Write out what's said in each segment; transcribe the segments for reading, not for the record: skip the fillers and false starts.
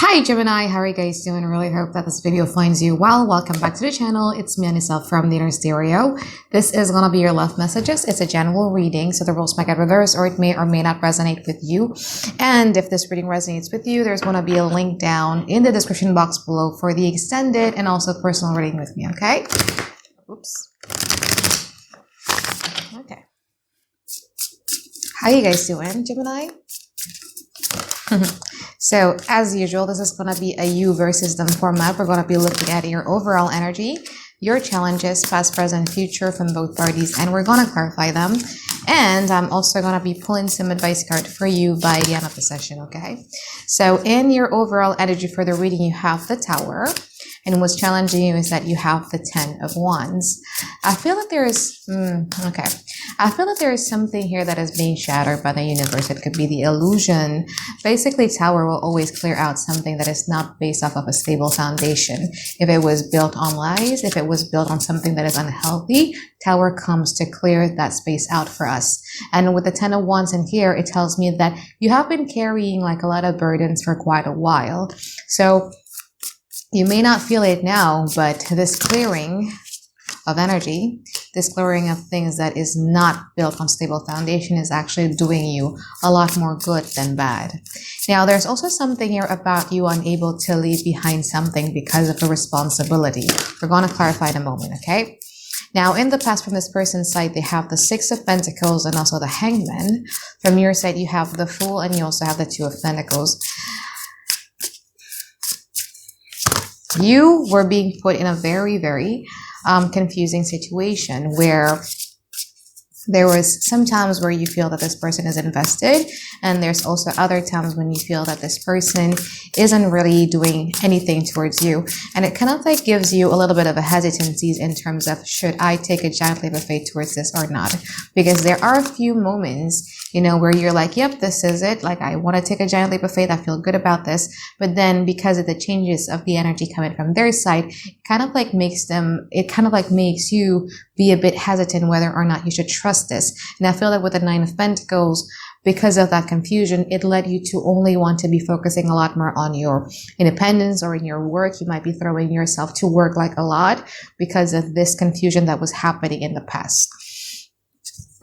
Hi Gemini, how are you guys doing? I really hope that this video finds you well. Welcome back to the channel. It's me, Anisa from the Inner Stereo. This is going to be your love messages. It's a general reading, so the rules might get reversed or it may or may not resonate with you. And if this reading resonates with you, there's going to be a link down in the description box below for the extended and also personal reading with me, okay? Oops. Okay. How you guys doing, Gemini? So as usual, this is going to be a you versus them format. We're going to be looking at your overall energy, your challenges, past, present, future from both parties, and we're going to clarify them. And I'm also going to be pulling some advice card for you by the end of the session, okay? So in your overall energy for the reading, you have the Tower. And what's challenging you is that you have the 10 of Wands. I feel that there is, I feel that there is something here that is being shattered by the universe. It could be the illusion. Basically, Tower will always clear out something that is not based off of a stable foundation. If it was built on lies, if it was built on something that is unhealthy, Tower comes to clear that space out for us. And with the 10 of Wands in here, it tells me that you have been carrying like a lot of burdens for quite a while. So you may not feel it now, but this clearing of energy, this clearing of things that is not built on stable foundation is actually doing you a lot more good than bad. Now, there's also something here about you unable to leave behind something because of a responsibility. We're going to clarify in a moment, okay? Now, in the past, from this person's side, they have the 6 of Pentacles and also the Hangman. From your side, you have the Fool and you also have the 2 of Pentacles. You were being put in a very, very confusing situation where there was some times where you feel that this person is invested, and there's also other times when you feel that this person isn't really doing anything towards you. And it kind of like gives you a little bit of a hesitancy in terms of, should I take a giant leap of faith towards this or not? Because there are a few moments, you know, where you're like, yep, this is it. Like, I want to take a giant leap of faith. I feel good about this. But then because of the changes of the energy coming from their side, it kind of like makes you be a bit hesitant whether or not you should trust this. And I feel that with the 9 of Pentacles, because of that confusion, it led you to only want to be focusing a lot more on your independence or in your work. You might be throwing yourself to work like a lot because of this confusion that was happening in the past.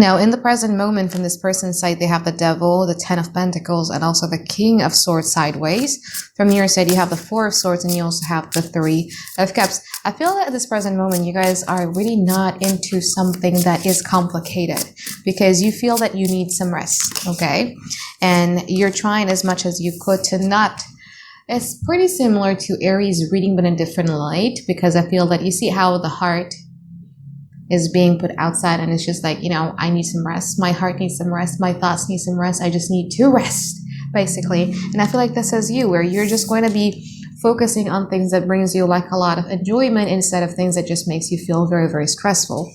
Now, in the present moment, from this person's side, they have the Devil, the 10 of Pentacles, and also the King of Swords sideways. From your side, you have the 4 of Swords, and you also have the 3 of Cups. I feel that at this present moment, you guys are really not into something that is complicated because you feel that you need some rest, okay? And you're trying as much as you could to not... It's pretty similar to Aries reading, but in a different light, because I feel that you see how the heart is being put outside and it's just like, you know, I need some rest. My heart needs some rest. My thoughts need some rest. I just need to rest, basically. And I feel like this is you, where you're just going to be focusing on things that brings you like a lot of enjoyment instead of things that just makes you feel very, very stressful.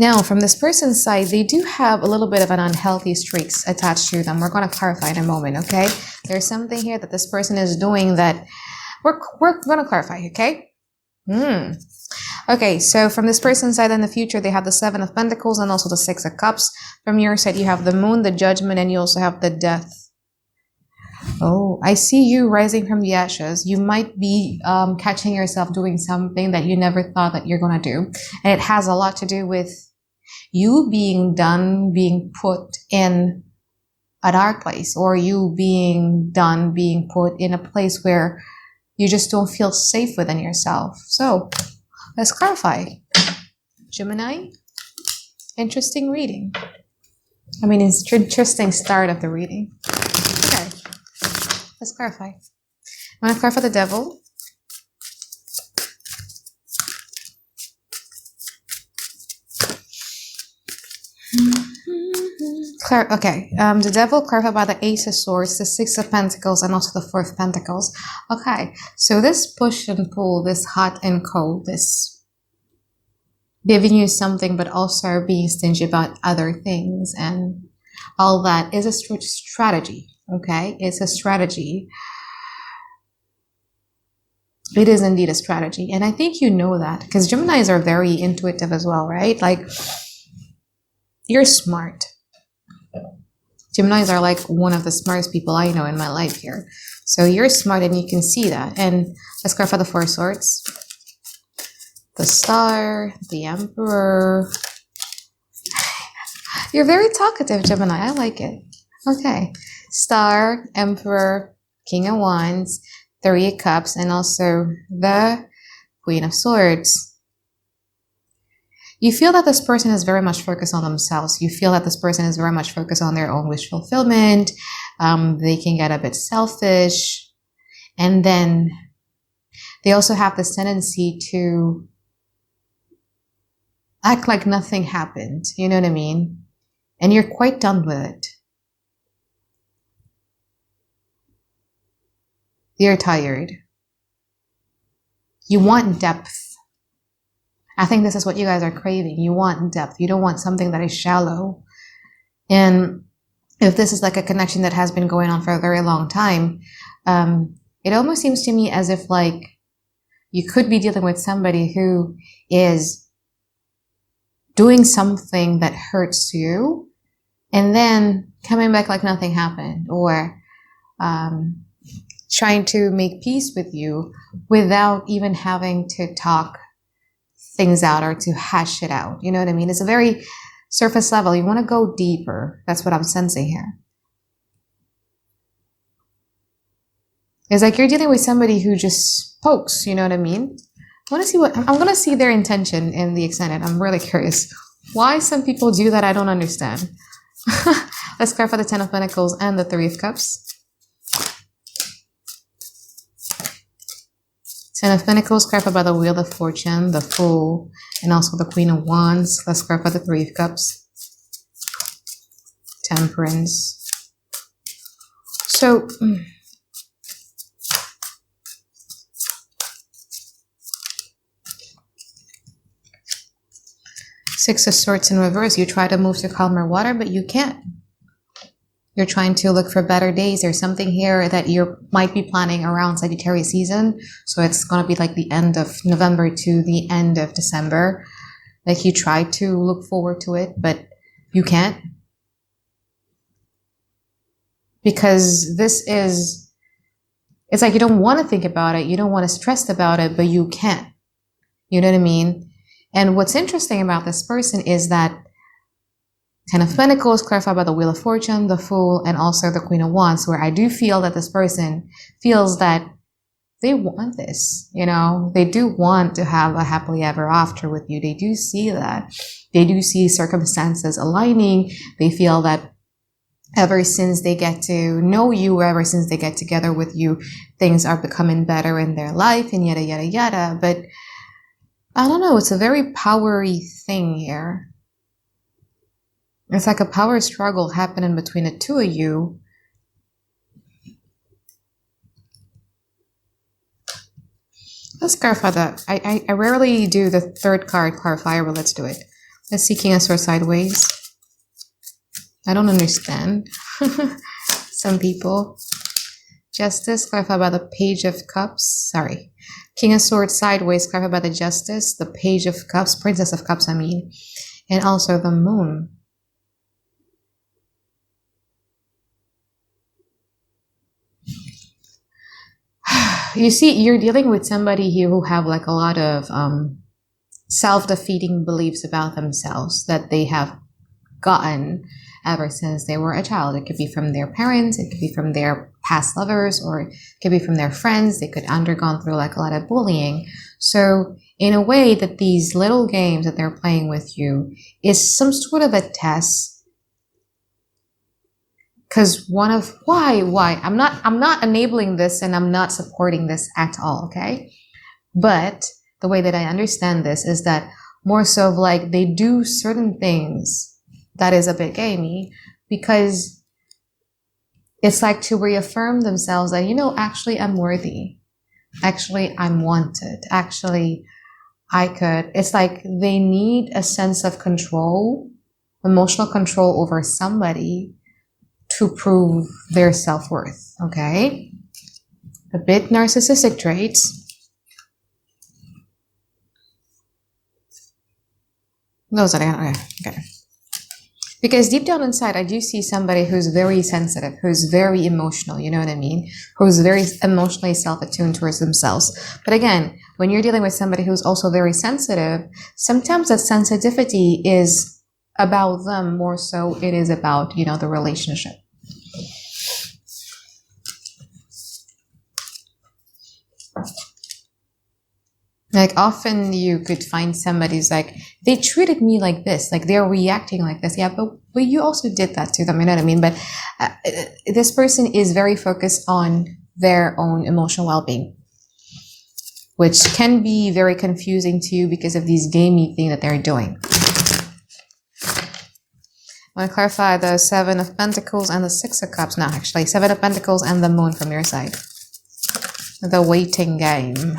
Now, from this person's side, they do have a little bit of an unhealthy streaks attached to them. We're going to clarify in a moment, okay? There's something here that this person is doing that we're going to clarify, okay? Okay, so from this person's side in the future, they have the 7 of Pentacles and also the 6 of Cups. From your side, you have the Moon, the Judgment, and you also have the Death. Oh, I see you rising from the ashes. You might be catching yourself doing something that you never thought that you're going to do. And it has a lot to do with you being put in a dark place, or you being put in a place where you just don't feel safe within yourself. So let's clarify. Gemini, interesting reading. I mean, it's interesting start of the reading. Okay, let's clarify. I'm going to clarify the Devil. Okay, the Devil clarified by the Ace of Swords, the 6 of Pentacles, and also the 4 of Pentacles. Okay, so this push and pull, this hot and cold, this giving you something but also being stingy about other things and all that is a strategy, okay? It's a strategy. It is indeed a strategy, and I think you know that because Geminis are very intuitive as well, right? Like, you're smart. Geminis are like one of the smartest people I know in my life here. So you're smart and you can see that. And let's go for the Four of Swords. The Star, the Emperor. You're very talkative, Gemini. I like it. Okay. Star, Emperor, King of Wands, Three of Cups, and also the Queen of Swords. You feel that this person is very much focused on themselves. You feel that this person is very much focused on their own wish fulfillment. They can get a bit selfish. And then they also have this tendency to act like nothing happened. You know what I mean? And you're quite done with it. You're tired. You want depth. I think this is what you guys are craving. You want depth. You don't want something that is shallow. And if this is like a connection that has been going on for a very long time, it almost seems to me as if like you could be dealing with somebody who is doing something that hurts you and then coming back like nothing happened, or trying to make peace with you without even having to talk things out or to hash it out. You know what I mean? It's a very surface level. You want to go deeper. That's what I'm sensing here. It's like you're dealing with somebody who just pokes, you know what I mean? I want to see I'm going to see their intention in the extended. I'm really curious. Why some people do that, I don't understand. Let's clarify the Ten of Pentacles and the Three of Cups. Ten of Pentacles, clarify by the Wheel of Fortune, the Fool, and also the Queen of Wands. Let's clarify the Three of Cups. Temperance. So, Six of Swords in reverse. You try to move to calmer water, but you can't. You're trying to look for better days. There's something here that you might be planning around Sagittarius season. So it's going to be like the end of November to the end of December. Like you try to look forward to it, but you can't. Because it's like you don't want to think about it. You don't want to stress about it, but you can't. You know what I mean? And what's interesting about this person is that Ten of Pentacles, clarified by the Wheel of Fortune, the Fool, and also the Queen of Wands, where I do feel that this person feels that they want this, you know, they do want to have a happily ever after with you. They do see that. They do see circumstances aligning. They feel that ever since they get to know you, or ever since they get together with you, things are becoming better in their life and yada, yada, yada. But I don't know, it's a very powery thing here. It's like a power struggle happening between the two of you. Let's clarify that. I rarely do the third card clarifier, but let's do it. Let's see King of Swords sideways. I don't understand. Some people. Justice, clarified by the Page of Cups. Sorry. King of Swords sideways, clarified by the Justice, the Page of Cups, Princess of Cups, I mean. And also the Moon. You see, you're dealing with somebody here who have like a lot of self-defeating beliefs about themselves that they have gotten ever since they were a child. It could be from their parents, it could be from their past lovers, or it could be from their friends. They could undergone through like a lot of bullying. So in a way that these little games that they're playing with you is some sort of a test. Because why? I'm not enabling this and I'm not supporting this at all, okay? But the way that I understand this is that more so of like they do certain things that is a bit gamey because it's like to reaffirm themselves that, you know, actually I'm worthy. Actually, I'm wanted. Actually, I could. It's like they need a sense of control, emotional control over somebody to prove their self-worth, okay? A bit narcissistic traits. Those are okay. Because deep down inside, I do see somebody who's very sensitive, who's very emotional, you know what I mean? Who's very emotionally self-attuned towards themselves. But again, when you're dealing with somebody who's also very sensitive, sometimes that sensitivity is about them more so it is about, you know, the relationship. Like often you could find somebody's like, they treated me like this, like they're reacting like this. Yeah, but you also did that to them, you know what I mean? But this person is very focused on their own emotional well-being, which can be very confusing to you because of these gamey things that they're doing. I want to clarify the 7 of Pentacles and the 6 of Cups. No, actually, 7 of Pentacles and the Moon from your side. The waiting game.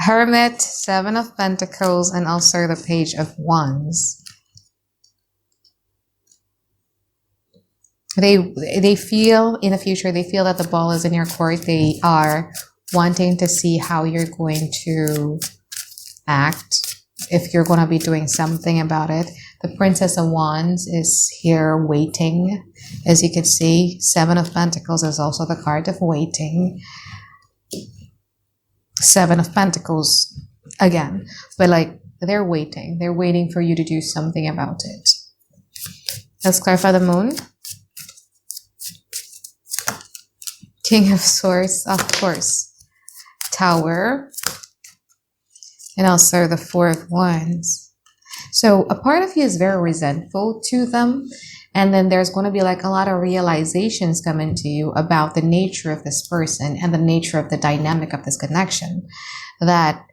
Hermit, 7 of Pentacles, and also the Page of Wands. They feel in the future, they feel that the ball is in your court. They are wanting to see how you're going to act, if you're going to be doing something about it. The Princess of Wands is here waiting. As you can see, 7 of Pentacles is also the card of waiting. 7 of Pentacles again, but like they're waiting for you to do something about it. Let's clarify the Moon. King of Swords, of course, Tower, and also the 4 of Wands. So a part of you is very resentful to them. And then there's going to be like a lot of realizations coming to you about the nature of this person and the nature of the dynamic of this connection. That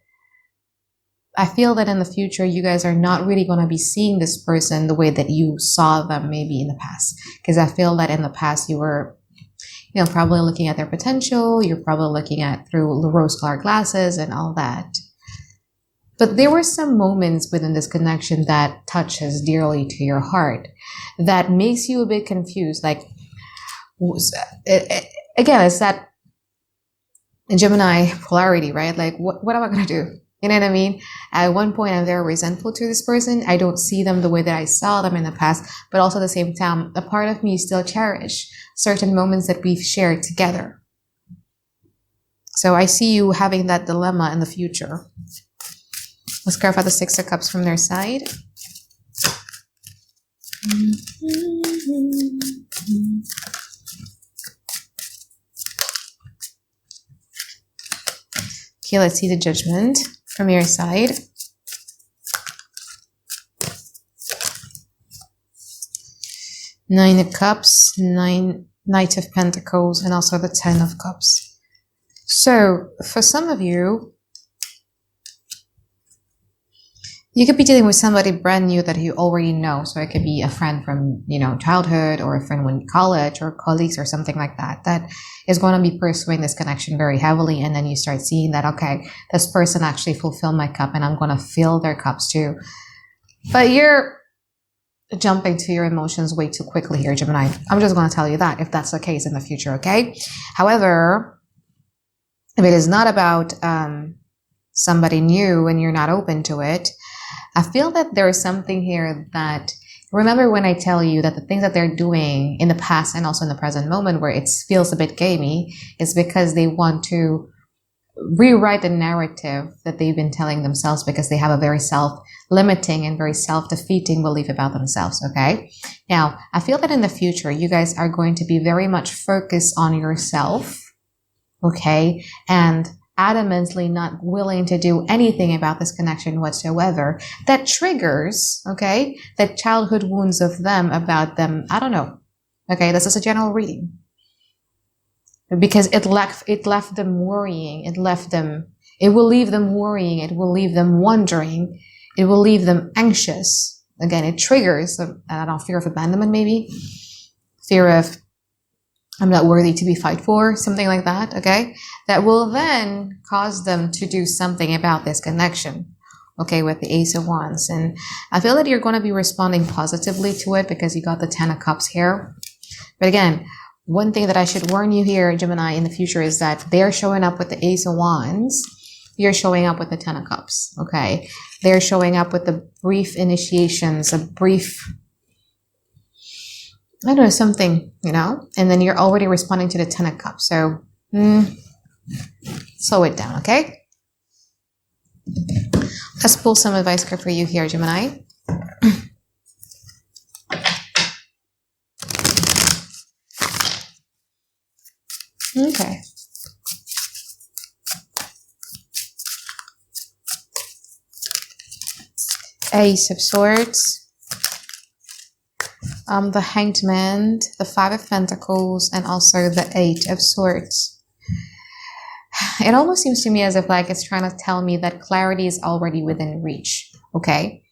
I feel that in the future, you guys are not really going to be seeing this person the way that you saw them maybe in the past. Because I feel that in the past, you were, you know, probably looking at their potential. You're probably looking at through rose-colored glasses and all that. But there were some moments within this connection that touches dearly to your heart that makes you a bit confused. Like, again, it's that Gemini polarity, right? Like, what am I going to do? You know what I mean? At one point, I'm very resentful to this person. I don't see them the way that I saw them in the past. But also at the same time, a part of me still cherish certain moments that we've shared together. So I see you having that dilemma in the future. Let's clarify the 6 of Cups from their side. Okay, let's see the Judgment from your side. Nine of Cups, Knight of Pentacles, and also the 10 of Cups. So for some of you, you could be dealing with somebody brand new that you already know. So it could be a friend from, you know, childhood, or a friend when college, or colleagues or something like that, that is going to be pursuing this connection very heavily. And then you start seeing that, okay, this person actually fulfilled my cup and I'm going to fill their cups too. But you're jumping to your emotions way too quickly here, Gemini. I'm just going to tell you that if that's the case in the future, okay? However, if it is not about somebody new and you're not open to it, I feel that there is something here that, remember when I tell you that the things that they're doing in the past and also in the present moment where it feels a bit gamey is because they want to rewrite the narrative that they've been telling themselves because they have a very self-limiting and very self-defeating belief about themselves, okay? Now, I feel that in the future, you guys are going to be very much focused on yourself, okay? And adamantly not willing to do anything about this connection whatsoever, that triggers, okay, the childhood wounds of them about them. I don't know. Okay, this is a general reading. Because it left them worrying. It will leave them worrying. It will leave them wondering. It will leave them anxious. Again, it triggers, I don't know, fear of abandonment maybe. Fear of I'm not worthy to be fight for, something like that, okay? That will then cause them to do something about this connection, okay, with the Ace of Wands. And I feel that you're going to be responding positively to it because you got the 10 of Cups here. But again, one thing that I should warn you here, Gemini, in the future is that they're showing up with the Ace of Wands you're showing up with the Ten of Cups, okay? They're showing up with the brief initiations, a brief, I don't know, something, you know? And then you're already responding to the Ten of Cups. So, slow it down, okay? Let's pull some advice card for you here, Gemini. Okay. Ace of Swords, the Hanged Man, the Five of Pentacles, and also the Eight of Swords. It almost seems to me as if like it's trying to tell me that clarity is already within reach, okay?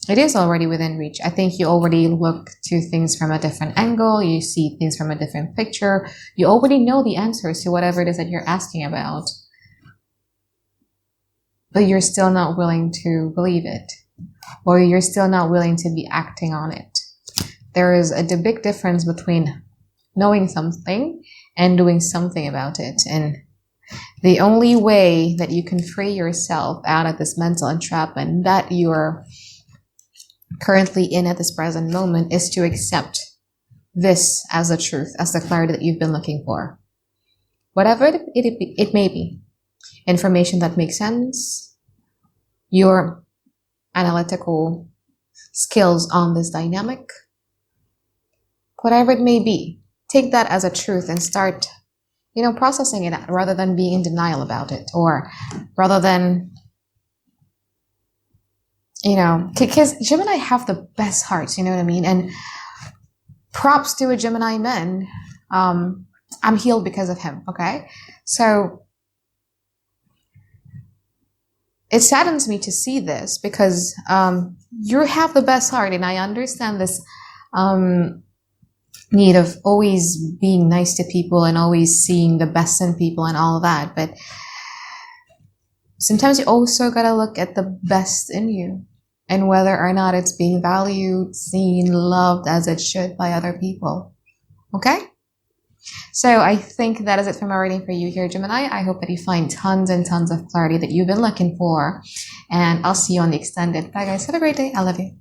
It is already within reach. I think you already look to things from a different angle. You see things from a different picture. You already know the answers to whatever it is that you're asking about. But you're still not willing to believe it. Or you're still not willing to be acting on it. There is a big difference between knowing something and doing something about it. And the only way that you can free yourself out of this mental entrapment that you're currently in at this present moment is to accept this as the truth, as the clarity that you've been looking for. Whatever it may be. Information that makes sense, your analytical skills on this dynamic, whatever it may be, take that as a truth and start, you know, processing it rather than being in denial about it, or rather than, you know, because Gemini have the best hearts, you know what I mean? And props to a Gemini man. I'm healed because of him, okay? So it saddens me to see this because you have the best heart, and I understand this need of always being nice to people and always seeing the best in people and all of that. But sometimes you also gotta look at the best in you and whether or not it's being valued, seen, loved as it should by other people. Okay? So I think that is it for my reading for you here, Gemini. I hope that you find tons and tons of clarity that you've been looking for. And I'll see you on the extended. Bye, guys. Have a great day. I love you.